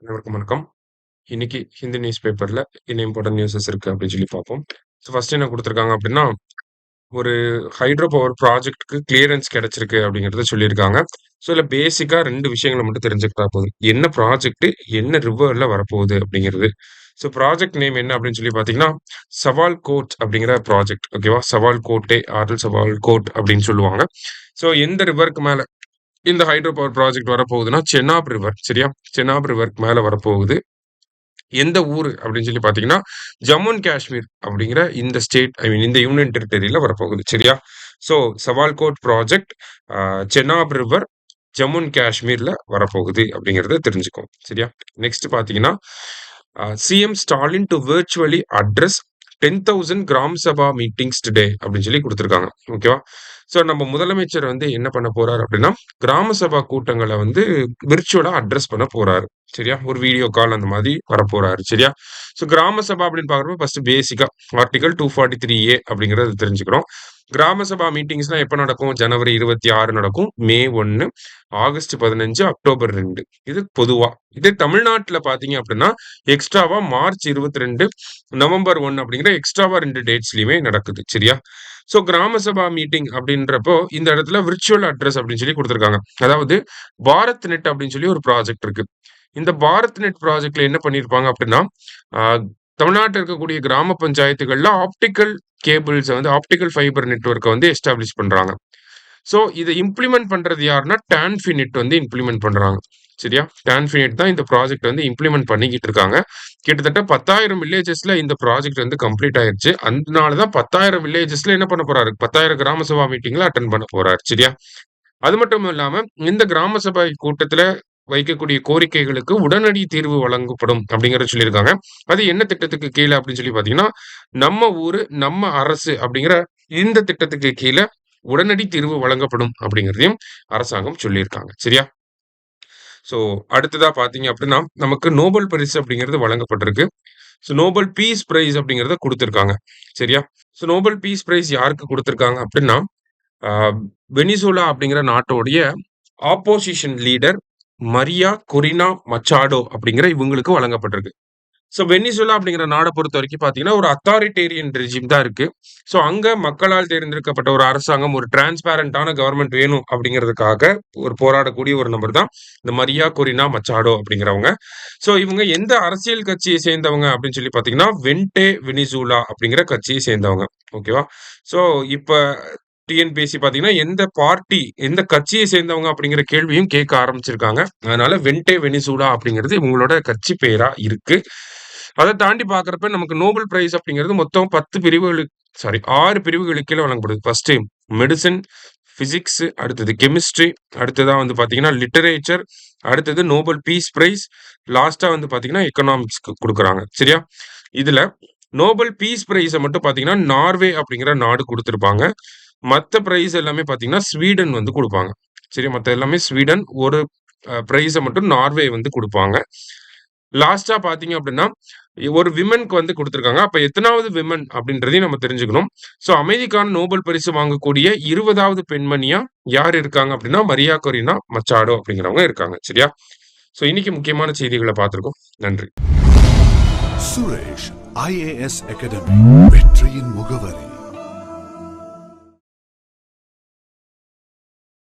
அனைவருக்கும் வணக்கம். இன்னைக்கு ஹிந்து நியூஸ் பேப்பர்ல என்ன இம்பார்ட்டன்ட் நியூஸஸ் இருக்கு அப்படின்னு சொல்லி பார்ப்போம். ஃபர்ஸ்ட் என்ன குடுத்துருக்காங்க அப்படின்னா, ஒரு ஹைட்ரோ பவர் ப்ராஜெக்ட்க்கு கிளியரன்ஸ் கிடைச்சிருக்கு அப்படிங்கிறத சொல்லியிருக்காங்க. இதுல பேசிக்கா 2 விஷயங்கள மட்டும் தெரிஞ்சுக்கிட்டா போதும். என்ன ப்ராஜெக்ட், என்ன ரிவர்ல வரப்போகுது அப்படிங்கிறது. ப்ராஜெக்ட் நேம் என்ன அப்படின்னு சொல்லி பார்த்தீங்கன்னா, சவால் கோட் அப்படிங்கிற ப்ராஜெக்ட். ஓகேவா? சவால் கோட்டே ஆற்றல் சவால் கோட் அப்படின்னு சொல்லுவாங்க. எந்த ரிவருக்கு மேல இந்த ஹைட்ரோ பவர் ப்ராஜெக்ட் வரப்போகுதுன்னா, செனாப் ரிவர். சரியா? செனாப் ரிவருக்கு மேல வரப்போகுது. எந்த ஊரு அப்படின்னு சொல்லி பார்த்தீங்கன்னா, ஜம்மு அண்ட் காஷ்மீர் அப்படிங்கிற இந்த ஸ்டேட் இந்த யூனியன் டெரிட்டரியில வரப்போகுது. சரியா? Sawalkot project Chenab river, Jammu and காஷ்மீர்ல வரப்போகுது அப்படிங்கிறத தெரிஞ்சுக்கோங்க. சரியா? நெக்ஸ்ட் பார்த்தீங்கன்னா, CM Stalin to virtually address 10,000 gram sabha meetings today அப்படின்னு சொல்லி குடுத்துருக்காங்க. ஓகேவா? நம்ம முதலமைச்சர் வந்து என்ன பண்ண போறாரு அப்படின்னா, கிராம சபா கூட்டங்கள வந்து விர்ச்சுவலா அட்ரஸ் பண்ண போறாரு. சரியா? ஒரு வீடியோ கால் அந்த மாதிரி வரப்போறாரு. சரியா? கிராம சபா அப்படின்னு பார்க்குறப்போ ஃபர்ஸ்ட் பேசிக்கா ஆர்டிகல் 243A அப்படிங்கிறத தெரிஞ்சுக்கிறோம். கிராம சபா மீட்டிங்ஸ்லாம் எப்ப நடக்கும்? ஜனவரி 26 நடக்கும். மே 1, ஆகஸ்ட் 15, அக்டோபர் 2. இது பொதுவா. இதே தமிழ்நாட்டுல பார்த்தீங்க அப்படின்னா, எக்ஸ்ட்ராவா மார்ச் 22, நவம்பர் 1 அப்படிங்கிற எக்ஸ்ட்ராவா 2 டேட்ஸ்லயுமே நடக்குது. சரியா? கிராம சபா மீட்டிங் அப்படின்றப்போ இந்த இடத்துல விர்ச்சுவல் அட்ரஸ் அப்படின்னு சொல்லி குடுத்துருக்காங்க. அதாவது பாரத் நெட் அப்படின்னு சொல்லி ஒரு ப்ராஜெக்ட் இருக்கு. இந்த பாரத் நெட் ப்ராஜெக்ட்ல என்ன பண்ணியிருப்பாங்க அப்படின்னா, ஆ தமிழ்நாட்டுல இருக்கக்கூடிய கிராம பஞ்சாயத்துகள்ல ஆப்டிகல் கேபிள்ஸ வந்து ஆப்டிகல் ஃபைபர் நெட்வொர்க்க வந்து எஸ்டாப்ளிஷ் பண்றாங்க. இத இம்ப்ளிமெண்ட் பண்றது யாருன்னா, டான்ஃபினிட் வந்து இம்ப்ளிமெண்ட் பண்றாங்க. சரியா? டான்ஃபினிட் தான் இந்த ப்ராஜெக்ட் வந்து இம்ப்ளிமெண்ட் பண்ணிக்கிட்டு இருக்காங்க. கிட்டத்தட்ட 10,000 வில்லேஜஸ்ல இந்த ப்ராஜெக்ட் வந்து கம்ப்ளீட் ஆயிருச்சு. அதனால தான் 10,000 வில்லேஜஸ்ல என்ன பண்ண போறாரு? 10,000 கிராம சபா மீட்டிங்ல அட்டெண்ட் பண்ண போறாரு. சரியா? அது மட்டும் இல்லாம இந்த கிராம சபை கூட்டத்துல வைக்கக்கூடிய கோரிக்கைகளுக்கு உடனடி தீர்வு வழங்கப்படும் அப்படிங்கறத சொல்லியிருக்காங்க. அது என்ன திட்டத்துக்கு கீழ அப்படின்னு சொல்லி பார்த்தீங்கன்னா, நம்ம ஊரு, நம்ம அரசு அப்படிங்கிற இந்த திட்டத்துக்கு கீழ உடனடி தீர்வு வழங்கப்படும் அப்படிங்கிறதையும் அரசாங்கம் சொல்லியிருக்காங்க. சரியா? சோ அடுத்ததா பார்த்தீங்க அப்படின்னா, நமக்கு நோபல் பரிசு அப்படிங்கிறது வழங்கப்பட்டிருக்கு. நோபல் பீஸ் பிரைஸ் அப்படிங்கிறத குடுத்திருக்காங்க. சரியா? நோபல் பீஸ் பிரைஸ் யாருக்கு குடுத்திருக்காங்க அப்படின்னா, ஆ வெனிசுலா அப்படிங்கிற நாட்டோடைய ஆப்போசிஷன் லீடர் மரியா கொரினா மச்சாடோ அப்படிங்கிற இவங்களுக்கு வழங்கப்பட்டிருக்கு. வெனிசுலா அப்படிங்கிற நாட பொறுத்தவரைக்கும் பார்த்தீங்கன்னா, ஒரு அத்தாரிட்டேரியன் ரெஜிம் தான் இருக்கு. அங்க மக்களால் தேர்ந்தெடுக்கப்பட்ட ஒரு அரசாங்கம், ஒரு டிரான்ஸ்பேரண்டான கவர்ன்மெண்ட் வேணும் அப்படிங்கிறதுக்காக ஒரு போராடக்கூடிய ஒரு நபர் தான் இந்த மரியா கொரினா மச்சாடோ அப்படிங்கிறவங்க. இவங்க எந்த அரசியல் கட்சியை சேர்ந்தவங்க அப்படின்னு சொல்லி பார்த்தீங்கன்னா, வென்டே வெனிசுலா அப்படிங்கிற கட்சியை சேர்ந்தவங்க. ஓகேவா? இப்ப டிஎன்பிஎஸ்சி பார்த்தீங்கன்னா, எந்த பார்ட்டி, எந்த கட்சியை சேர்ந்தவங்க அப்படிங்கிற கேள்வியும் கேட்க ஆரம்பிச்சிருக்காங்க. அதனால வென்டே வெனிசுலா அப்படிங்கிறது இவங்களோட கட்சி பெயரா இருக்கு. அத தாண்டி பார்க்கிறப்ப நமக்கு நோபல் பிரைஸ் அப்படிங்கிறது மொத்தம் 6 பிரிவுகளுக்கு கீழ வழங்கப்படுது. ஃபர்ஸ்ட் மெடிசின், பிசிக்ஸ், அடுத்தது கெமிஸ்ட்ரி, அடுத்ததா வந்து பார்த்தீங்கன்னா லிட்டரேச்சர், அடுத்தது நோபல் பீஸ் பிரைஸ், லாஸ்ட்டா வந்து பார்த்தீங்கன்னா எக்கனாமிக்ஸ்க்கு குடுக்குறாங்க. சரியா? இதுல நோபல் பீஸ் பிரைஸ மட்டும் பார்த்தீங்கன்னா, நார்வே அப்படிங்கிற நாடு குடுத்திருப்பாங்க. மத்த பிரைஸ் எல்லாமே பார்த்தீங்கன்னா, ஸ்வீடன் வந்து குடுப்பாங்க. சரியா? மத்த எல்லாமே ஸ்வீடன். ஒரு பிரைஸ மட்டும் நார்வே வந்து குடுப்பாங்க. லாஸ்ட்டா பார்த்தீங்க அப்படின்னா, ஒரு விமன்க்கு வந்து குடுத்திருக்காங்க. அப்ப எத்தனாவது விமன் அப்படின்றதையும் நம்ம தெரிஞ்சுக்கணும். அமைதிக்கான நோபல் பரிசு வாங்கக்கூடிய 20வது பெண்மணியா யார் இருக்காங்க அப்படின்னா, மரியா கொரினா மச்சாடோ அப்படிங்கிறவங்க இருக்காங்க. சரியா? இன்னைக்கு முக்கியமான செய்திகள பார்த்திருக்கோம். நன்றி. சுரேஷ் ஐஏஎஸ் அகாடமி வெற்றியின் முகவரி.